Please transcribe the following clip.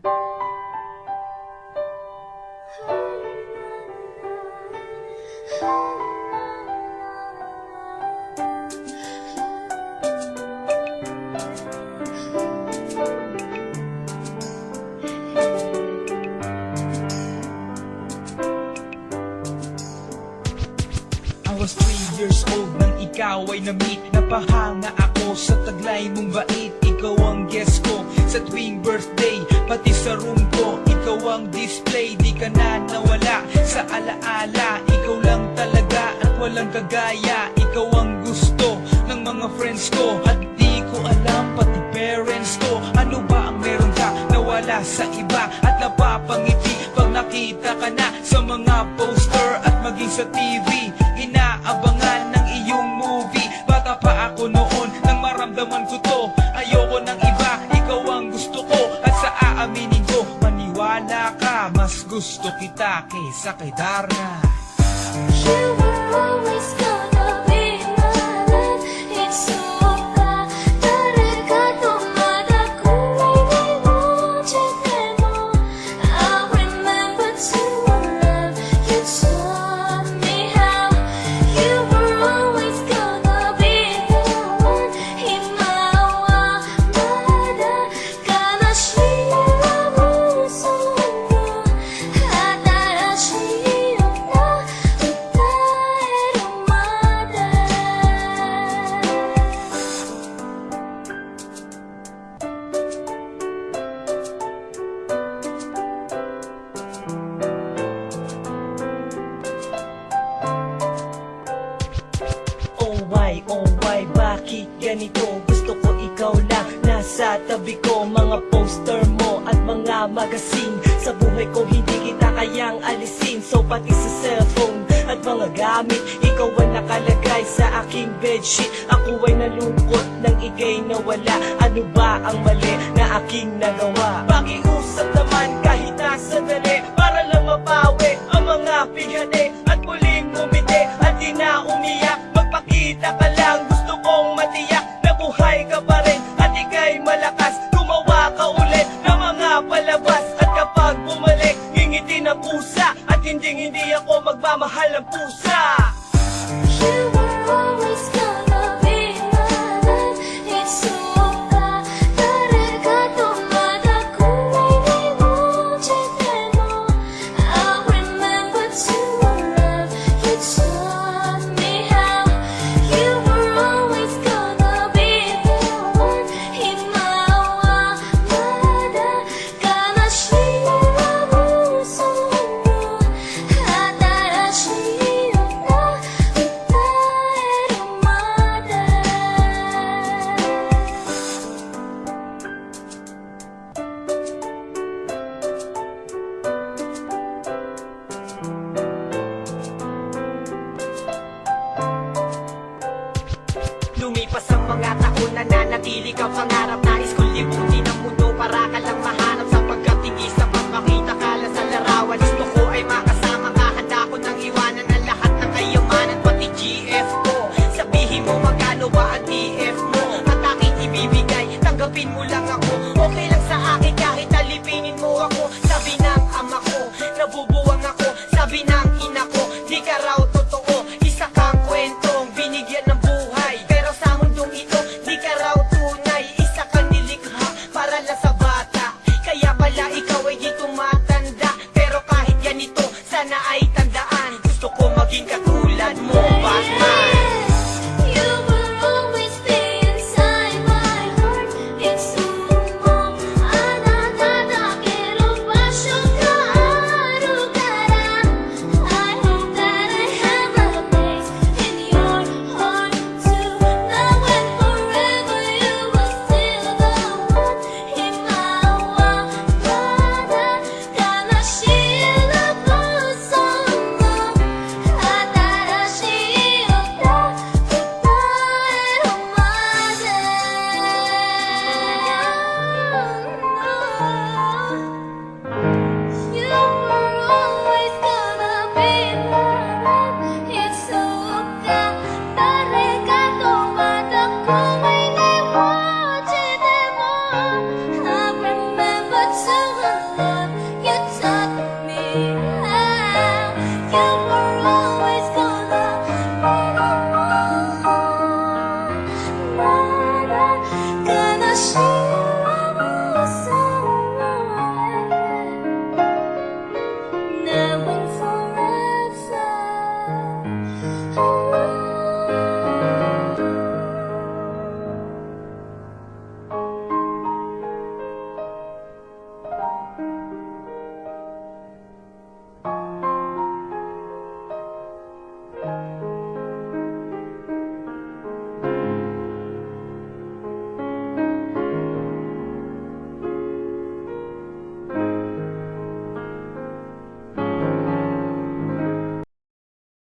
I was 3 years old nang ikaw ay na-meet. Napahanga ako sa taglay mong bait. Ikaw ang guest ko sa tuwing birthday, pati sa room ko. Ikaw ang display, di ka na nawala sa alaala. Ikaw lang talaga at walang kagaya. Ikaw ang gusto ng mga friends ko, at di ko alam pati parents ko. Ano ba ang meron ka nawala sa iba at napapangiti pag nakita ka na sa mga poster at maging sa TV? Inaabangan ng iyong movie. Bata pa ako noon nang maramdaman ko to. Ayoko ng iba, ikaw ang gusto ko. At sa aaminin ko, maniwala ka, mas gusto kita kaysa kay Darna. You were always gonna be my love. It's so bad. 다르가도 마다 꿈이 이루어지네 뭐. I remember to love you taught me how. You were always gonna be the one. 희망마다 가나시라고 소문. 하다라시였나 Oh why, bakit ganito? Gusto ko ikaw lang nasa tabi ko. Mga poster mo at mga magazine, sa buhay ko hindi kita kayang alisin. So pati sa cellphone at mga gamit, ikaw ang nakalagay sa aking bedsheet. Ako ay nalungkot nang ika'y nawala. Ano ba ang mali na aking nagawa? Pakiusap naman kahit nasa dali, para lang mapawi ang mga pighani at muling umiti at di na umiyak. Magpakita ka lang, gusto kong matiyak na buhay ka pa rin at ika'y malakas. Gumawa ka ulit ng mga palabas, at kapag bumalik, ngingiti na pusa, at hindi ako magmamahal ng pusa. You were always gonna be my love. It's so bad. 다르가도 마다 꿈이 이루어지네 뭐. I remember to love you taught me how. You were always gonna be the one. 희망마다 가나시라고 소문. 하다라시였나 Lumipas ang mga taon, nananatili ka pangarap. Nais ko libutin ang mundo para ka lang mahanap, sapagkat hindi sapat makita ka lang sa larawan. Gusto ko ay makasama ka, handa ko nang iwanan ang lahat ng kayamanan, pati GF ko. Sabihin mo magkano ba ang TF mo, at aking ibibigay, tanggapin mo lang ako. Okay